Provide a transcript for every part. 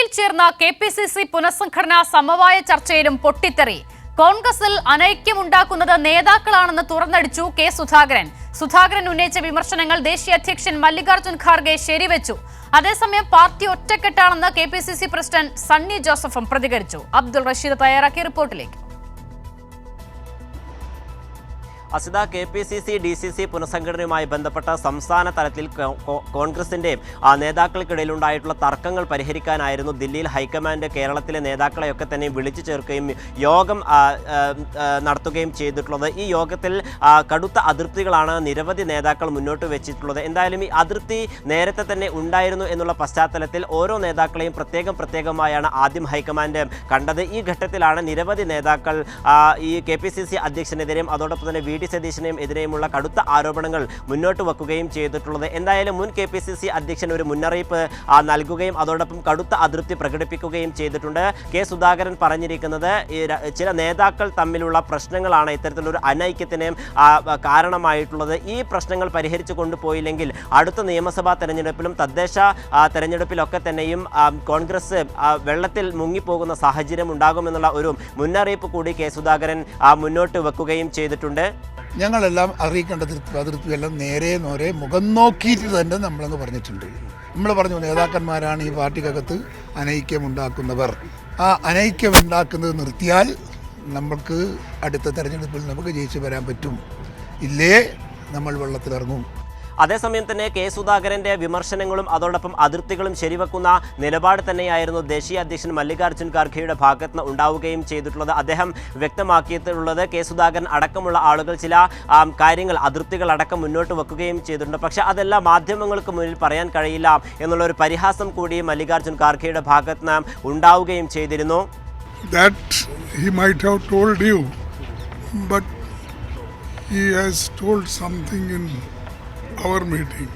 ഡൽഹിയിൽ ചേർന്ന കെപിസിസി പുനഃസംഘടനാ സമവായ ചർച്ചയിലും പൊട്ടിത്തെറി. കോൺഗ്രസിൽ അനൈക്യമുണ്ടാക്കുന്നത് നേതാക്കളാണെന്ന് തുറന്നടിച്ചു കെ സുധാകരൻ. സുധാകരൻ ഉന്നയിച്ച വിമർശനങ്ങൾ ദേശീയ അധ്യക്ഷൻ മല്ലികാർജ്ജുൻ ഖാർഗെ ശരിവെച്ചു. അതേസമയം പാർട്ടി ഒറ്റക്കെട്ടാണെന്ന് കെപിസിസി പ്രസിഡന്റ് സണ്ണി ജോസഫും പ്രതികരിച്ചു. അബ്ദുൾ റഷീദ് തയ്യാറാക്കിയ റിപ്പോർട്ടിലേക്ക്. അസിത, കെപിസിസി DCC പുനഃസംഘടനയുമായി ബന്ധപ്പെട്ട സംസ്ഥാന തലത്തിൽ കോൺഗ്രസിന്റെ നേതാക്കൾക്കിടയിലുണ്ടായിട്ടുള്ള തർക്കങ്ങൾ പരിഹരിക്കാനായിരുന്നു ദില്ലിയിൽ ഹൈക്കമാൻഡ് കേരളത്തിലെ നേതാക്കളെയൊക്കെ തന്നെ വിളിച്ചു ചേർക്കുകയും യോഗം നടത്തുകയും ചെയ്തിട്ടുള്ളത്. ഈ യോഗത്തിൽ കടുത്ത അതിർത്തികളാണ് നിരവധി നേതാക്കൾ മുന്നോട്ട് വെച്ചിട്ടുള്ളത്. എന്തായാലും ഈ അതിർത്തി നേരത്തെ തന്നെ ഉണ്ടായിരുന്നു എന്നുള്ള പശ്ചാത്തലത്തിൽ ഓരോ നേതാക്കളെയും പ്രത്യേകമായാണ് ആദ്യം ഹൈക്കമാൻഡ് കണ്ടത്. ഈ ഘട്ടത്തിലാണ് നിരവധി നേതാക്കൾ ഈ കെപിസിസി അധ്യക്ഷനെതിരെയും അതോടൊപ്പം തന്നെ VD സതീശനെയും എതിരെയുമുള്ള കടുത്ത ആരോപണങ്ങൾ മുന്നോട്ട് വെക്കുകയും ചെയ്തിട്ടുള്ളത്. എന്തായാലും മുൻ കെപിസിസി അധ്യക്ഷൻ ഒരു മുന്നറിയിപ്പ് നൽകുകയും അതോടൊപ്പം കടുത്ത അതൃപ്തി പ്രകടിപ്പിക്കുകയും ചെയ്തിട്ടുണ്ട്. കെ സുധാകരൻ പറഞ്ഞിരിക്കുന്നത് ചില നേതാക്കൾ തമ്മിലുള്ള പ്രശ്നങ്ങളാണ് ഇത്തരത്തിലൊരു അനൈക്യത്തിന് കാരണമായിട്ടുള്ളത്. ഈ പ്രശ്നങ്ങൾ പരിഹരിച്ചു കൊണ്ടുപോയില്ലെങ്കിൽ അടുത്ത നിയമസഭാ തെരഞ്ഞെടുപ്പിലും തദ്ദേശ തെരഞ്ഞെടുപ്പിലൊക്കെ തന്നെയും കോൺഗ്രസ് വെള്ളത്തിൽ മുങ്ങിപ്പോകുന്ന സാഹചര്യം ഉണ്ടാകുമെന്നുള്ള ഒരു മുന്നറിയിപ്പ് കൂടി കെ സുധാകരൻ മുന്നോട്ട് വെക്കുകയും ചെയ്തിട്ടുണ്ട്. ഞങ്ങളെല്ലാം അറിയിക്കേണ്ട അതിർത്തിയെല്ലാം നേരെ മുഖം നോക്കിയിട്ട് തന്നെ നമ്മളങ്ങ് പറഞ്ഞിട്ടുണ്ട്. നമ്മൾ പറഞ്ഞു നേതാക്കന്മാരാണ് ഈ പാർട്ടിക്കകത്ത് അനൈക്യമുണ്ടാക്കുന്നവർ. ആ അനൈക്യമുണ്ടാക്കുന്നത് നിർത്തിയാൽ നമുക്ക് അടുത്ത തെരഞ്ഞെടുപ്പിൽ നമുക്ക് ജയിച്ചു വരാൻ പറ്റും, ഇല്ലേ നമ്മൾ വെള്ളത്തിലിറങ്ങും. അതേസമയം തന്നെ കെ സുധാകരന്റെ വിമർശനങ്ങളും അതോടൊപ്പം അതിർത്തികളും ശരിവെക്കുന്ന നിലപാട് തന്നെയായിരുന്നു ദേശീയ അധ്യക്ഷൻ മല്ലികാർജ്ജുൻ ഖാർഗെയുടെ ഭാഗത്ത് നിന്ന് ഉണ്ടാവുകയും ചെയ്തിട്ടുള്ളത്. അദ്ദേഹം വ്യക്തമാക്കിയിട്ടുള്ളത് കെ സുധാകരൻ അടക്കമുള്ള ആളുകൾ ചില കാര്യങ്ങൾ അതിർത്തികൾ അടക്കം മുന്നോട്ട് വെക്കുകയും ചെയ്തിട്ടുണ്ട്. പക്ഷെ അതെല്ലാം മാധ്യമങ്ങൾക്ക് മുന്നിൽ പറയാൻ കഴിയില്ല എന്നുള്ള ഒരു പരിഹാസം കൂടി മല്ലികാർജ്ജുൻ ഖാർഗെയുടെ ഭാഗത്ത് നിന്ന് ഉണ്ടാവുകയും ചെയ്തിരുന്നു. Our meeting,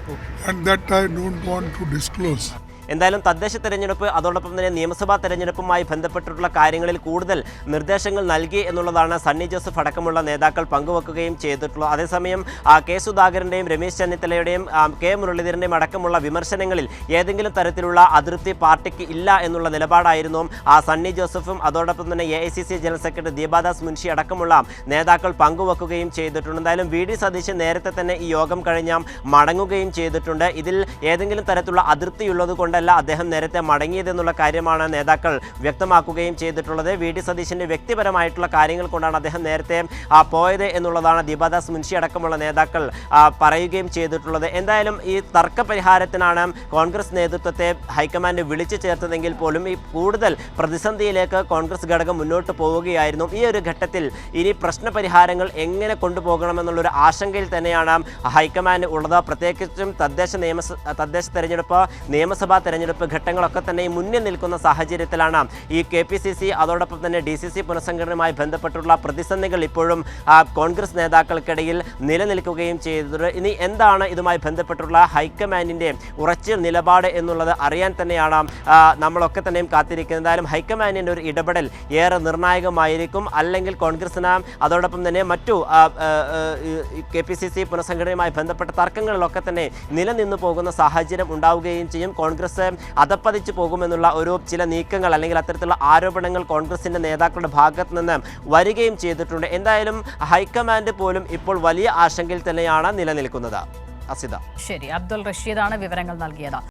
and that I don't want to disclose. എന്തായാലും തദ്ദേശ തെരഞ്ഞെടുപ്പ് അതോടൊപ്പം തന്നെ നിയമസഭാ തെരഞ്ഞെടുപ്പുമായി ബന്ധപ്പെട്ടിട്ടുള്ള കാര്യങ്ങളിൽ കൂടുതൽ നിർദ്ദേശങ്ങൾ നൽകി എന്നുള്ളതാണ് സണ്ണി ജോസഫ് അടക്കമുള്ള നേതാക്കൾ പങ്കുവെക്കുകയും ചെയ്തിട്ടുള്ളത്. അതേസമയം കെ സുധാകരൻ്റെയും രമേശ് ചെന്നിത്തലയുടെയും കെ മുരളീധരൻ്റെയും അടക്കമുള്ള വിമർശനങ്ങളിൽ ഏതെങ്കിലും തരത്തിലുള്ള അതിർത്തി പാർട്ടിക്ക് ഇല്ല എന്നുള്ള നിലപാടായിരുന്നു സണ്ണി ജോസഫും അതോടൊപ്പം തന്നെ AICC general secretary Deepa Das Munshi അടക്കമുള്ള നേതാക്കൾ പങ്കുവെക്കുകയും ചെയ്തിട്ടുണ്ട്. എന്തായാലും VD സതീശൻ നേരത്തെ തന്നെ ഈ യോഗം കഴിഞ്ഞാൽ മടങ്ങുകയും ചെയ്തിട്ടുണ്ട്. ഇതിൽ ഏതെങ്കിലും തരത്തിലുള്ള അതിർത്തിയുള്ളത് കൊണ്ട് അദ്ദേഹം നേരത്തെ മടങ്ങിയതെന്നുള്ള കാര്യമാണ് നേതാക്കൾ വ്യക്തമാക്കുകയും ചെയ്തിട്ടുള്ളത്. VD സതീശന്റെ വ്യക്തിപരമായിട്ടുള്ള കാര്യങ്ങൾ കൊണ്ടാണ് അദ്ദേഹം നേരത്തെ പോയത് എന്നുള്ളതാണ് ദീപാദാസ് മുൻഷി അടക്കമുള്ള നേതാക്കൾ പറയുകയും ചെയ്തിട്ടുള്ളത്. എന്തായാലും ഈ തർക്ക പരിഹാരത്തിനാണ് കോൺഗ്രസ് നേതൃത്വത്തെ ഹൈക്കമാൻഡ് വിളിച്ചു ചേർത്തതെങ്കിൽ പോലും ഈ കൂടുതൽ പ്രതിസന്ധിയിലേക്ക് കോൺഗ്രസ് ഘടകം മുന്നോട്ട് പോവുകയായിരുന്നു. ഈ ഒരു ഘട്ടത്തിൽ ഇനി പ്രശ്നപരിഹാരങ്ങൾ എങ്ങനെ കൊണ്ടുപോകണമെന്നുള്ളൊരു ആശങ്കയിൽ തന്നെയാണ് ഹൈക്കമാൻഡ് ഉള്ളത്. പ്രത്യേകിച്ചും തദ്ദേശ തെരഞ്ഞെടുപ്പ് നിയമസഭാ തെരഞ്ഞെടുപ്പ് ഘട്ടങ്ങളൊക്കെ തന്നെ മുന്നിൽ നിൽക്കുന്ന സാഹചര്യത്തിലാണ് ഈ കെപിസിസി അതോടൊപ്പം തന്നെ DCC പുനഃസംഘടനയുമായി ബന്ധപ്പെട്ടുള്ള പ്രതിസന്ധികൾ ഇപ്പോഴും കോൺഗ്രസ് നേതാക്കൾക്കിടയിൽ നിലനിൽക്കുകയും ചെയ്തത്. ഇനി എന്താണ് ഇതുമായി ബന്ധപ്പെട്ടുള്ള ഹൈക്കമാൻഡിൻ്റെ ഉറച്ച നിലപാട് എന്നുള്ളത് അറിയാൻ തന്നെയാണ് നമ്മളൊക്കെ തന്നെയും കാത്തിരിക്കുന്നത്. എന്തായാലും ഹൈക്കമാൻഡിൻ്റെ ഒരു ഇടപെടൽ ഏറെ നിർണായകമായിരിക്കും. അല്ലെങ്കിൽ കോൺഗ്രസിന് അതോടൊപ്പം തന്നെ മറ്റു കെപിസിസി പുനഃസംഘടനയുമായി ബന്ധപ്പെട്ട തർക്കങ്ങളിലൊക്കെ തന്നെ നിലനിന്നു പോകുന്ന സാഹചര്യം ഉണ്ടാവുകയും ചെയ്യും. കോൺഗ്രസ് അധപ്പതിച്ചു പോകുമെന്നുള്ള ചില നീക്കങ്ങൾ അല്ലെങ്കിൽ അത്തരത്തിലുള്ള ആരോപണങ്ങൾ കോൺഗ്രസിന്റെ നേതാക്കളുടെ ഭാഗത്ത് നിന്ന് വരികയും ചെയ്തിട്ടുണ്ട്. എന്തായാലും ഹൈക്കമാൻഡ് പോലും ഇപ്പോൾ വലിയ ആശങ്കയിൽ തന്നെയാണ് നിലനിൽക്കുന്നത്. അസിത, ശരി, അബ്ദുൾ റഷീദാണ് വിവരങ്ങൾ നൽകിയത്.